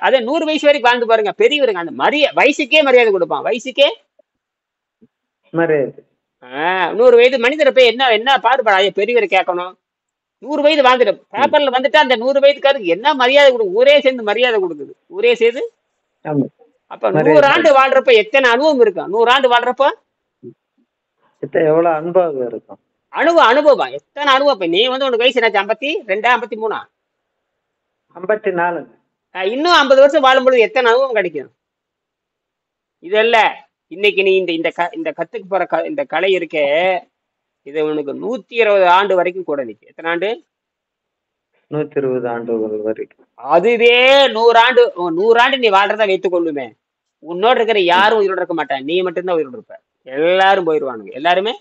அதே 100 வயசு வரைக்கும் வாழ்ந்து பாருங்க, பெரியவருங்க. அந்த வயசுக்கே மரியாதை கொடுப்பான். வயசுக்கே மரியாதை. 100 வயது மனிதரை போய் என்ன பாடுபாடு பெரியவரை கேட்கணும்? 100 வயது வாழ்ந்துட்டு பேப்பர்ல வந்துட்டா அந்த 100 வயதுக்காருக்கு என்ன மரியாதை கொடுக்கும்? ஊரே சேர்ந்து மரியாதை கொடுக்குது. ஊரே சேர்ந்து. அப்ப 100 ஆண்டு வாழ்றப்ப எத்தனை அனுபவம் இருக்கும்? 100 ஆண்டு வாழ்றப்ப எவ்வளவு அனுபவம் இருக்கும்? அனுபவம் எத்தனை அனுபவம். நீ வந்து உனக்கு வயசு என்னாச்சு? 52, 53, 54. இன்னும் 50 வருஷம் வாழும்பொழுது எத்தனை அனுபவம் கிடைக்கும்? இதல்ல இன்னைக்கு நீ இந்த கத்துக்கு போற இந்த கலை இருக்கே, இது உனக்கு 120 ஆண்டு வரைக்கும் கூட நிக்கும். எத்தனை ஆண்டு? 120 ஆண்டுகள் வரைக்கும். அதுவே 100 ஆண்டு 100 ஆண்டு நீ வாழ்றதா வைத்துக் கொள்ளுமே, உன்னோட இருக்கிற ம். யாரும் உயிரோட இருக்க மாட்டான், நீ மட்டும்தான் உயிரோட இருப்ப. எல்லாரும் போயிடுவானுங்க, எல்லாருமே.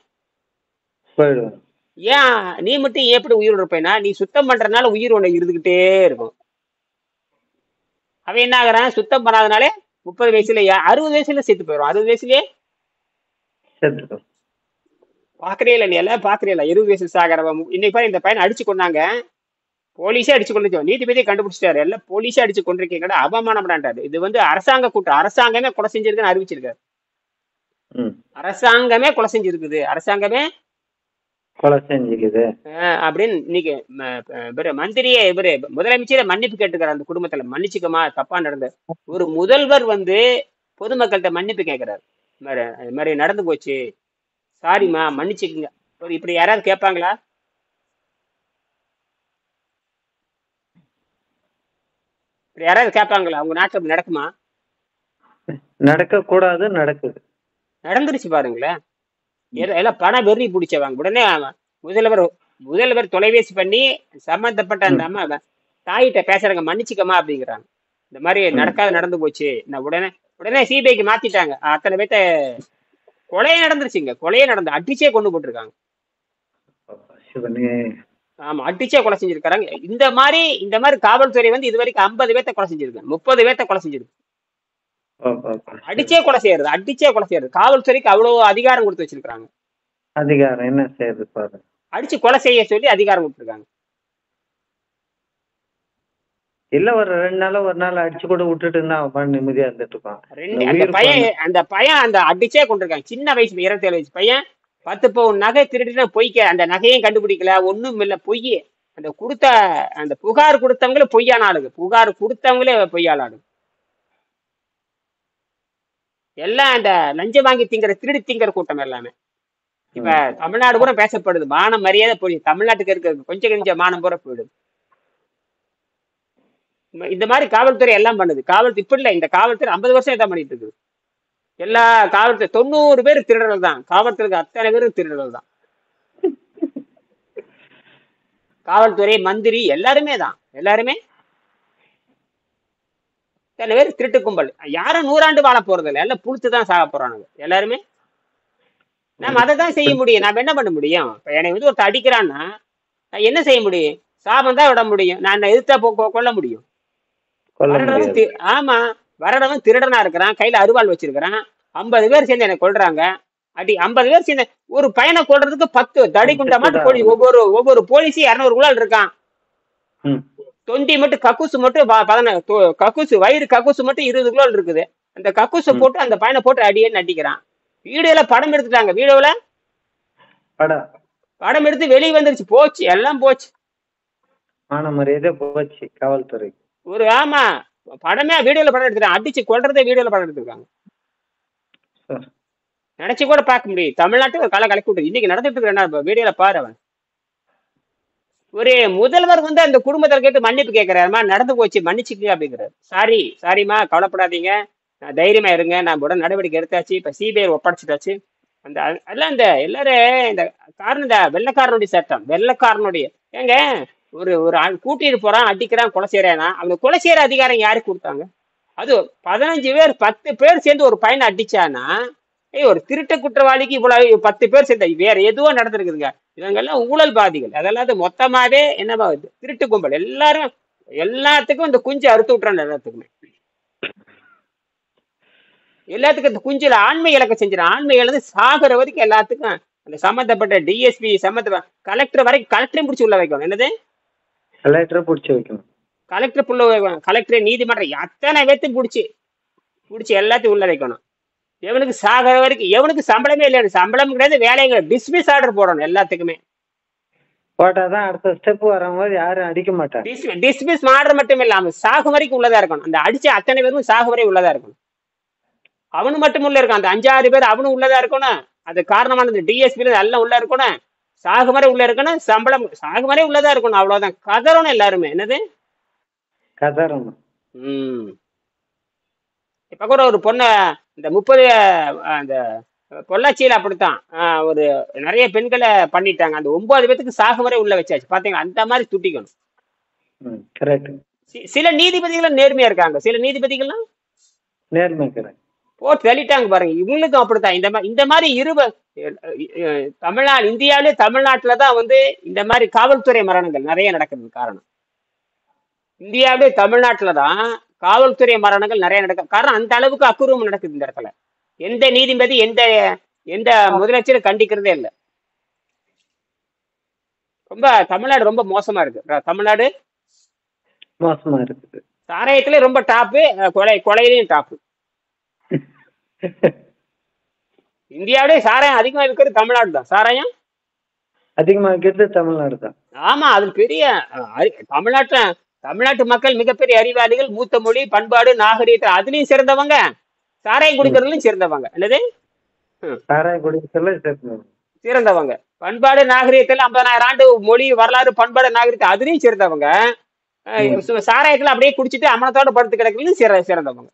போயிடுவேன். ஏன் நீ மட்டும் எப்படி உயிரோட இருப்பேன்னா, நீ சுத்தம் பண்றதுனால உயிர் உன்னை இருந்துகிட்டே இருக்கும். அவன் என்ன ஆகுறான், சுத்தம் பண்ணாதனாலே 30 வயசுல 60 வயசுல செத்து போயிடும். 60 வயசுலயே செத்துடும். பாக்குறே நீ எல்லாம் பாக்குறே 20 வயசு சாகிறவன். இன்னைக்கு பாரு, இந்த பையனை அடிச்சு கொண்டாங்க, போலீஸே அடிச்சு கொண்டு, நீதிபதியை கண்டுபிடிச்சிட்டாரு, எல்லாம் போலீஸே அடிச்சு கொண்டிருக்கீங்க, அவமானம் பண்ணாண்டாரு. இது வந்து அரசாங்க கூட்டம், அரசாங்கமே கொலை செஞ்சிருக்குன்னு அறிவிச்சிருக்காரு. ம். அரசாங்கமே கொலை செஞ்சிருக்குது, அரசாங்கமே கொலை செஞ்சுக்குது. அப்படின்னு இன்னைக்கு இவரு மந்திரியே, இவரு முதலமைச்சரே மன்னிப்பு கேட்டுக்கிறார். அந்த குடும்பத்துல மன்னிச்சுக்கமா, தப்பா நடந்த ஒரு முதல்வர் வந்து பொதுமக்கள்கிட்ட மன்னிப்பு கேட்கிறாரு. இது மாதிரி நடந்து போச்சு, சாரிம்மா, மன்னிச்சுக்குங்க. ஒரு இப்படி யாராவது கேட்பாங்களா? இப்படி யாராவது கேட்பாங்களா? உங்க நாட்டுல இப்படி நடக்குமா? நடக்க கூடாது, நடக்குது. நடந்துருச்சு பாருங்களேன். எல்லாம் பண வெறி பிடிச்சவங்க உடனே முதல்வர் தொலைபேசி பண்ணி சம்பந்தப்பட்ட அந்த அம்மா தாயிட்ட பேசுறாங்க, மன்னிச்சுக்கமா அப்படிங்கிறாங்க. இந்த மாதிரி நடக்காத நடந்து போச்சு. நான் உடனே சிபிஐக்கு மாத்திட்டாங்க. அத்தனை பேர்த்த கொலையே நடந்துருச்சுங்க, கொலையே நடந்து அடிச்சே கொண்டு போட்டிருக்காங்க. ஆமா, அடிச்சே கொலை செஞ்சிருக்காங்க. இந்த மாதிரி காவல்துறை வந்து இது வரைக்கும் 50 பேர்த்த கொலை செஞ்சிருக்கு, 30 பேர்த்த கொலை செஞ்சிருக்கு. அடிச்சே கொலை செய்யறது காவல்துறைக்கு அவ்வளவு அதிகாரம் கொடுத்து வச்சிருக்காங்க. அதிகாரம் என்ன செய்யறது பாரு, அடிச்சு கொலை செய்ய சொல்லி அதிகாரம் கொடுத்துருக்காங்க. இல்ல ஒரு 2 நாள் ஒரு நாள் அடிச்சு கூட விட்டுட்டு அவன் நிம்மதியா இருந்துட்டு இருப்பான். அந்த பையன் அந்த அடிச்சே கொண்டிருக்காங்க. சின்ன வயசு 27 வயசு பையன் 10 பவுன் நகை திருடினா பொய்க்க, அந்த நகையும் கண்டுபிடிக்கல, ஒண்ணும் இல்ல, பொய். அந்த புகார் கொடுத்தவங்களே பொய்யான ஆளுங்க, புகார் கொடுத்தவங்களே பொய்யான ஆளுங்க. எல்லாம் அந்த லஞ்சம் வாங்கி திங்கிற, திருடி திங்கிற கூட்டம் எல்லாமே. இப்ப தமிழ்நாடு கூட பேசப்படுது, மானம் மரியாதை போய் தமிழ்நாட்டுக்கு இருக்க கொஞ்சம் மானம் பூரா போயிடுது. இந்த மாதிரி காவல்துறை எல்லாம் பண்ணுது. காவல்துறை இப்படி இல்லை, இந்த காவல்துறை 50 வருஷம் இதான் பண்ணிட்டு இருக்குது. எல்லா காவல்துறை 90 பேர் திருடர்கள் தான், காவல்துறைக்கு அத்தனை பேரும் திருடர்கள் தான். காவல்துறை, மந்திரி எல்லாருமே தான், எல்லாருமே சில பேர் திருட்டு கும்பல். யாரும் 100 ஆண்டு வாழ போறது இல்லை, எல்லாம் புழுத்துதான் சாக போறானுங்க எல்லாருமே. நாம அதை தான் செய்ய முடியும். நாம என்ன பண்ண முடியும்? இப்ப என்னை வந்து ஒருத்தர் அடிக்கிறான்னா நான் என்ன செய்ய முடியும்? சாபம் தான் விட முடியும். நான் எதிர்த்தா கொல்ல முடியும்? ஆமா, வரடவன் திருடனா இருக்கிறான், கையில அருவாள் வச்சிருக்கிறான், 50 பேர் சேர்ந்து என்னை கொல்றாங்க. 50 பேர் சேர்ந்து ஒரு பையனை கொல்றதுக்கு 10 தடி குண்டா மாட்டு ஒவ்வொரு போலீஸும் 200 குழால் இருக்கான். தொண்டி மட்டும் கக்கூசு மட்டும் 15 கக்கூசு, வயிறு கக்கூசு மட்டும் 20 குழால் இருக்குது. அந்த கக்கூசை போட்டு அந்த பையனை போட்டு அடியேன்னு அடிக்கிறான். வீடியோல படம் எடுத்துட்டாங்க, வீடியோல படம் எடுத்து வெளியே வந்துருச்சு, போச்சு, எல்லாம் போச்சு, போச்சு காவல்துறை. ஒரு ஆமா படமே வீடியோல படம் எடுத்துட்டாங்க, அடிச்சு கொல்றதே வீடியோல படம் எடுத்துருக்காங்க. நினைச்சு கூட பார்க்க முடியும். தமிழ்நாட்டுக்கு ஒரு கலை கலக்கி விட்டு இன்னைக்கு நடந்துட்டு இருக்கிற வீடியோல பாரு. அவன் ஒரு முதல்வர் வந்து அந்த குடும்பத்தை கேட்டு மன்னிப்பு கேட்கிறாருமா, நடந்து போச்சு, மன்னிச்சுக்க அப்படிங்கிறாரு. சாரிம்மா, கவலைப்படாதீங்க, தைரியமா இருங்க, நான் உடனே நடவடிக்கை எடுத்தாச்சு, இப்ப சிபிஐ ஒப்படைச்சிட்டாச்சு. அந்த எல்லாம் இந்த எல்லாரும் இந்த காரணம், இந்த வெள்ளைக்காரனுடைய சட்டம், வெள்ளைக்காரனுடைய ஏங்க ஒரு கூட்டிட்டு போறான், அடிக்கிறான், கொலை செய்யறானா, அவனுக்கு கொலை செய்யற அதிகாரம் யாருக்கு கொடுத்தாங்க? அது 15 பேர் 10 பேர் சேர்ந்து ஒரு பையனை அடிச்சானா, ஒரு திருட்ட குற்றவாளிக்கு இவ்வளவு 10 பேர் சேர்ந்த வேற எதுவோ நடந்திருக்குதுங்க. இவங்கெல்லாம் ஊழல் பாதிகள். அதெல்லாம் மொத்தமாவே என்னவா திருட்டு கும்பல். எல்லாத்துக்கும் இந்த குஞ்சு அறுத்து விட்டுறான். எல்லாத்துக்கும் இந்த குஞ்சுல ஆண்மை இலக்க செஞ்சிடும். ஆண்மை இழந்து சாகுற வரைக்கும் எல்லாத்துக்கும் அந்த சம்பந்தப்பட்ட டிஎஸ்பி சம்பந்தப்பட்ட கலெக்டர் வரைக்கும், கலெக்டரையும் பிடிச்சி உள்ள வைக்கணும். என்னது? கலெக்டரை பிடிச்சி வைக்கணும். கலெக்டர் புள்ள வைக்கணும். கலெக்டர், நீதிமன்றம், அத்தனை பேர்த்து பிடிச்சி எல்லாத்தையும் உள்ள வைக்கணும். எவனுக்கு சாகிற வரைக்கும், எவனுக்கு சம்பளமே இல்லை, சம்பளம் கிடையாது, வேலைங்க, டிஸ்மிஸ் ஆர்டர் போடணும் எல்லாத்துக்குமே. போட்டாதான் அடுத்த ஸ்டெப் வரும்போது யாரும் அடிக்க மாட்டாங்க. டிஸ்மிஸ் ஆர்டர் மட்டும் இல்லாம சாகு வரைக்கும் உள்ளதா இருக்கணும். அந்த அடிச்ச அத்தனை பேரும் சாகு வரை உள்ளதா இருக்கணும். அவனு மட்டும் உள்ள இருக்கான், அந்த 5-6 பேர் அவனும் உள்ளதா இருக்கணும். அது காரணமானது டிஎஸ்பி எல்லாம் உள்ள இருக்கணும், சாகு வரை உள்ள இருக்கணும், சம்பளம் சாகு வரை உள்ளதா இருக்கணும். அவ்வளவுதான். கதறணும் எல்லாருமே. என்னது கதறணும்? இப்ப கூட ஒரு பொண்ண இந்த 30 அந்த பொள்ளாச்சியில அப்படித்தான். ஒரு நிறைய பெண்களை பண்ணிட்டாங்க. அந்த 9 பேத்துக்கு சாகு வரை உள்ள வச்சாச்சு. பாத்தீங்களா? அந்த மாதிரி துட்டிக்கணும். கரெக்ட். சில நீதிபதிகளும் நேர்மையா இருக்காங்க. சில நீதிபதிகள்லாம் நேர்மை கரெக்ட். போட்டு தள்ளிட்டாங்க பாருங்க. இவங்களுக்கும் அப்படித்தான். இந்த மாதிரி தமிழ்நாடு, இந்தியாவிலே தமிழ்நாட்டுல தான் வந்து இந்த மாதிரி காவல்துறை மரணங்கள் நிறைய நடக்கிறது காரணம். இந்தியாவிலே தமிழ்நாட்டுல தான் காவல்துறை மரணங்கள் நிறைய நடக்கும் காரணம். அந்த அளவுக்கு அக்குறும் நடக்குது இந்த இடத்துல. எந்த நீதிபதி எந்த எந்த முதலமைச்சரும் கண்டிக்கிறதே இல்லை. ரொம்ப தமிழ்நாடு ரொம்ப மோசமா இருக்கு. தமிழ்நாடு மோசமா இருக்குது. சாராயத்திலே ரொம்ப டாப்பு, கொலையிலையும் டாப்பு. இந்தியாவிலே சாராயம் அதிகமா இருக்கிறது தமிழ்நாடு தான். சாராயம் அதிகமா இருக்கிறது தமிழ்நாடு தான். ஆமா, அது பெரிய தமிழ்நாட்டு மக்கள் மிகப்பெரிய அறிவாளிகள், மூத்த மொழி, பண்பாடு, நாகரீகத்தை அதுலயும் சிறந்தவங்க, சாராயம் குடிக்கிறதுலயும் சிறந்தவங்க. என்னது? சாராயம் குடிக்கிறதுல சிறந்தவங்க. பண்பாடு நாகரீகத்துல 50,000 ஆண்டு மொழி வரலாறு பண்பாடு நாகரீகத்தை அதுலயும் சிறந்தவங்க. சாராயத்துல அப்படியே குடிச்சிட்டு அமனத்தோட படுத்து கிடக்குறதுலயும் சிறந்தவங்க.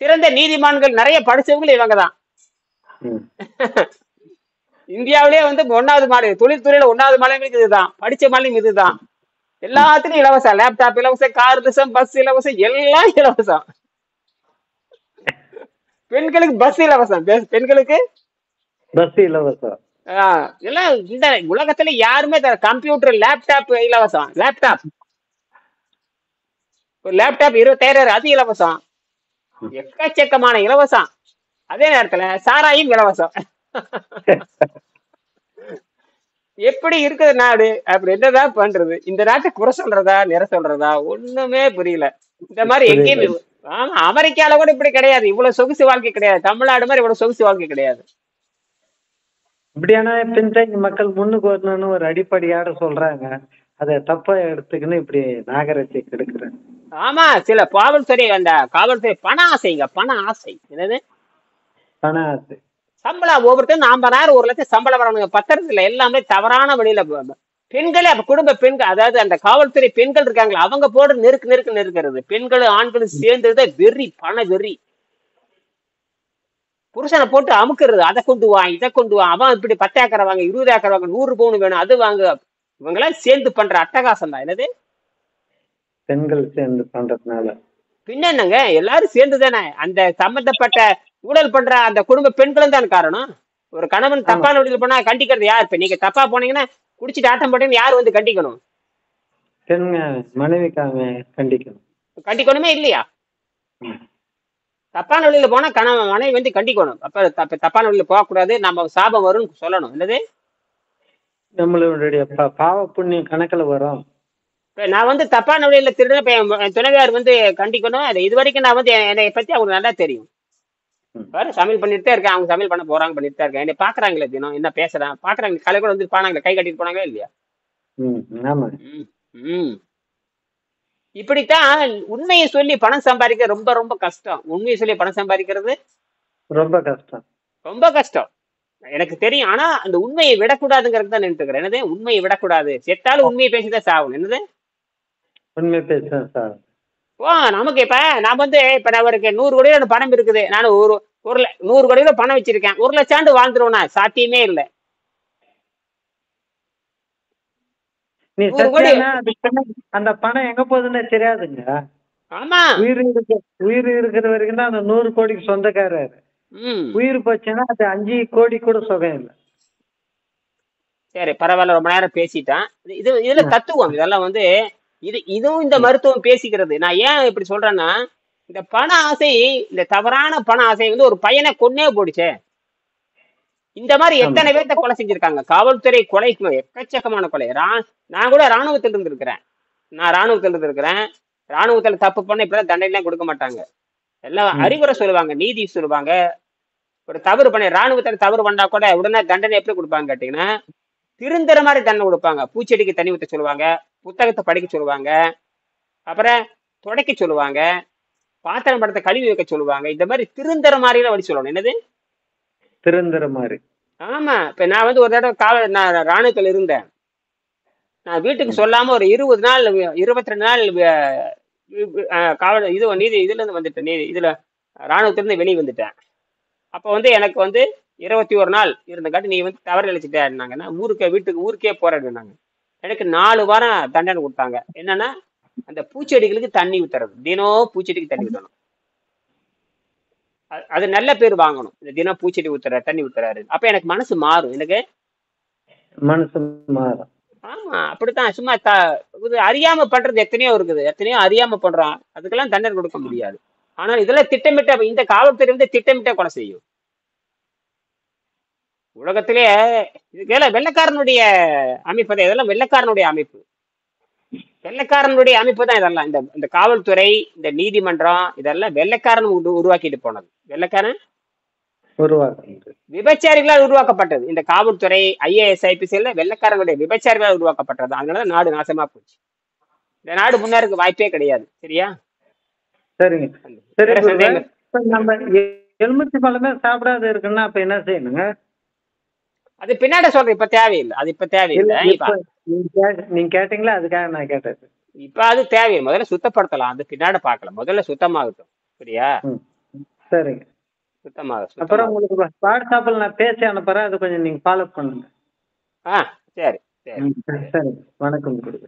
சிறந்த நீதிமான்கள் நிறைய படிச்சவங்களும் இவங்க தான். இந்தியாவிலே வந்து 1வது மாநிலம், தொழில்துறையில 1வது மாநிலம் இதுதான். படிச்ச மாநிலம் இதுதான். எல்லாத்துலயும் இலவசம். லேப்டாப் இலவசம், கார் இலவசம், பஸ் இலவசம், எல்லாம் இலவசம். பெண்களுக்கு பஸ் இலவசம். பெண்களுக்கு பஸ் இலவசம். எல்லாம் இந்த உலகத்துல யாருமே கம்ப்யூட்டர், லேப்டாப் இலவசம். ஒரு லேப்டாப் 20,000 அது இலவசம். எக்கச்சக்கமான இலவசம். அதே நேரத்துல சாராயம் இலவசம். எப்படி இருக்குது நாடு? அப்படி என்னதான் பண்றது? இந்த நாட்டை குறை சொல்றதா நிற சொல்றதா ஒண்ணுமே புரியல. இந்த மாதிரி எங்கேயுமே. ஆமா, அமெரிக்கால கூட இப்படி கிடையாது. இவ்வளவு சொகுசு வாழ்க்கை கிடையாது. தமிழ்நாடு மாதிரி இவ்வளவு சொகுசு வாழ்க்கை கிடையாது. இப்படியான பின்தங்கி மக்கள் முன்னுக்கு வரணும்னு ஒரு அடிப்படையாட சொல்றாங்க. அதை தப்பா எடுத்துக்கின்னு இப்படி நாகரிகத்தை கெடுக்கிறேன். ஆமா, சில காவல்துறை பண ஆசைங்க. பண ஆசை. என்னது பண ஆசை? சம்பளம் ஒவ்வொருத்தரும் 50,000 1,00,000 சம்பளம் வரணுங்க. பத்திரத்துல எல்லாமே தவறான வழியில பெண்களே, அப்ப குடும்ப பெண்கள், அதாவது அந்த காவல்துறை பெண்கள் இருக்காங்களா, அவங்க போடு நெருக்கிறது. பெண்களும் ஆண்களும் சேர்ந்தது வெறி, பண வெறி. புருஷனை போட்டு அமுக்குறது. அதை கொண்டு வா, இதை கொண்டு வா, அவன் இப்படி 10 ஏக்கரை வாங்க, 20 ஏக்கரை வாங்க, 100 பவுன் வேணும், அது வாங்க. இவங்கெல்லாம் சேர்ந்து பண்ற அட்டகாசம் தான். என்னது? பெண்கள் சேர்ந்து பண்றதுனால பின்ன என்னங்க, எல்லாரும் சேர்ந்து தானே அந்த சம்பந்தப்பட்ட ஊழல் பண்ற அந்த குடும்ப பெண்களும் தான் காரணம். ஒரு கணவன் தப்பான வழியில் போனா கண்டிக்கிறது யார்? இப்ப நீங்க தப்பா போனீங்கன்னா, குடிச்சிட்டு ஆட்டம் போட்டீங்கன்னு யார் வந்து கண்டிக்கணும்? மனைவிக்காக கண்டிக்கணும். கண்டிக்கணுமே இல்லையா? தப்பான வழியில போனா கணவன் மனைவி வந்து கண்டிக்கணும். அப்ப தப்பான வழியில போகக்கூடாது, நம்ம சாபம் வரும்னு சொல்லணும். என்னது? நம்மளுடைய பாவ புண்ணியம் கணக்குல வரும். நான் வந்து தப்பான வழியில திருடுன துணைவியார் வந்து கண்டிக்கணும். அது இது வரைக்கும் நான் வந்து என்னை பத்தி அவங்களுக்கு நல்லா தெரியும். சமையல் பண்ணிட்டு தான் இருக்கேன். அவங்க சமையல் பண்ண போறாங்க, பண்ணிட்டு தான் இருக்கேன். என்னை பாக்குறாங்களே தினம், என்ன பேசுறேன் பாக்குறாங்க. கலை கூட வந்து பானாங்களே, கை கட்டிட்டு போனாங்களா இல்லையா? இப்படித்தான் உண்மையை சொல்லி பணம் சம்பாதிக்க ரொம்ப ரொம்ப கஷ்டம். உண்மையை சொல்லி பணம் சம்பாதிக்கிறது ரொம்ப கஷ்டம், ரொம்ப கஷ்டம். எனக்கு தெரியும். ஆனா அந்த உண்மையை விடக்கூடாதுங்கிறது தான் நினைத்துக்கிறேன். என்னது? உண்மையை விடக்கூடாது. செத்தாலும் உண்மையை பேசிதான் சாகணும். என்னது? உண்மை பேசிதான் சாகணும். நமக்கு இப்ப நான் வந்து இப்ப அவருக்கு 100 கோடி பணம் இருக்குது. நான் ஒரு 100 கோடி பணம் வச்சிருக்கேன். 1,00,000 வாழ்ந்துருவேனா? சாத்தியமே இல்லை. நீ அந்த பணம் எங்க போகுதுன்னு தெரியாதுங்க. ஆமா, உயிர் இருக்கிற வரைக்கும் தான் அந்த 100 கோடிக்கு சொந்தக்காரர். உயிர் போச்சுன்னா அது 5 கோடி கூட சுகம் இல்லை. சரி, பரவாயில்ல, ரொம்ப நேரம் பேசிட்டேன். இதுல தத்துவம் இதெல்லாம் வந்து இதுவும் இந்த மருத்துவம் பேசிக்கிறது. நான் ஏன் இப்படி சொல்றேன்னா, இந்த பண ஆசை, இந்த தவறான பண ஆசை வந்து ஒரு பையனை கொன்னே போடுச்சே. இந்த மாதிரி எத்தனை பேர்த்த கொலை செஞ்சிருக்காங்க. காவல்துறை கொலை எக்கச்சக்கமான கொலை. நான் கூட ராணுவத்தில் இருந்திருக்கிறேன். ராணுவத்துல தப்பு பண்ண இப்பதான் தண்டனை எல்லாம் கொடுக்க மாட்டாங்க. எல்லாம் அறிவுரை சொல்லுவாங்க, நீதி சொல்லுவாங்க. ஒரு தவறு பண்ண ராணுவத்துல தவறு பண்ணா கூட உடனே தண்டனை எப்படி கொடுப்பாங்க கேட்டீங்கன்னா, திருந்துற மாதிரி தண்டனை கொடுப்பாங்க. பூச்செடிக்கு தண்ணி ஊற்ற சொல்லுவாங்க, புத்தகத்தை படிக்க சொல்லுவாங்க, அப்புறம் துடைக்க சொல்லுவாங்க, பாத்திரம் படத்தை கழுவி வைக்க சொல்லுவாங்க. இந்த மாதிரி திருந்துற மாதிரிலாம் வழி சொல்லணும். என்னது? திருந்துற மாதிரி. ஆமா, இப்ப நான் வந்து ஒரு தடவை நான் ராணுவத்துல இருந்தேன். நான் வீட்டுக்கு சொல்லாம ஒரு 20 நாள் 22 நாள் காவல் நீதி இதுல இருந்து வந்துட்டேன். இதுல ராணுவத்திலிருந்து வெளியே வந்துட்டேன். அப்போ வந்து எனக்கு வந்து 21 நாள் இருந்தங்காட்டி நீ வந்து தவறு இழைச்சிட்டேன்னாங்கன்னா ஊருக்கே போறேன்னாங்க. எனக்கு 4 வாரம் தண்டனை கொடுத்தாங்க. என்னன்னா அந்த பூச்செடிகளுக்கு தண்ணி ஊத்துறது, தினம் பூச்செடிக்கு தண்ணி ஊற்றணும். அது நல்ல பேர் வாங்கணும், இந்த தினம் பூச்செடி ஊத்துற தண்ணி ஊத்துறாரு. அப்ப எனக்கு மனசு மாறும். எனக்கு மனசு மாறும். ஆமா அப்படித்தான். சும்மா இது அறியாம பண்றது எத்தனையோ இருக்குது, எத்தனையோ அறியாம பண்றோம். அதுக்கெல்லாம் தண்டனை கொடுக்க முடியாது. ஆனால் இதெல்லாம் திட்டமிட்ட, இந்த காவல்துறை வந்து திட்டமிட்ட கொலை செய்யும் உலகத்திலே. இதுக்கெல்லாம் வெள்ளைக்காரனுடைய அமைப்பு தான். இதெல்லாம் வெள்ளைக்காரனுடைய அமைப்பு. வெள்ளைக்காரனுடைய அமைப்பு தான் இதெல்லாம். இந்த காவல்துறை, இந்த நீதிமன்றம், இதெல்லாம் வெள்ளைக்காரன் உருவாக்கிட்டு போனது. வெள்ளைக்காரன் உருவாக்குறது. விபச்சாரிகளால் உருவாக்கப்பட்டது. இந்த காவல்துறை, IAS IPS எல்லாம் வெள்ளைக்காரனுடைய விபச்சாரிகளால் உருவாக்கப்பட்டது. அதனாலதான் நாடு நாசமா போச்சு. இந்த நாடு முன்னேறதுக்கு வாய்ப்பே கிடையாது. சரியா? சரிங்க. சரி வேற குருவே, சந்தேகங்கள்? இப்ப நம்ம எலுமிச்சை பழமே சாப்பிடாத இருக்குன்னா அப்ப என்ன செய்யணுங்க? அது பின்னாடி சொல்றேன், இப்ப தேவையில்லை. அது இப்ப இல்ல, தேவையில்லை. இப்ப நீங்க கேட்டீங்களா, அதுக்காக நான் கேட்டது. இப்ப அது தேவையில்லை. முதல்ல சுத்தப்படுத்தலாம், அது பின்னாடி பார்க்கலாம். முதல்ல சுத்தமாகட்டும். சரியா? ம். சரிங்க. சுத்தமாக அப்புறம் சுத்தமாக. உங்களுக்கு வாட்ஸ்அப்ல நான் பேசி அனுப்புறேன், அதை கொஞ்சம் நீங்க ஃபாலோ பண்ணுங்க. ஆ சரி சரி. ம். சரி. வணக்கம் குருவே.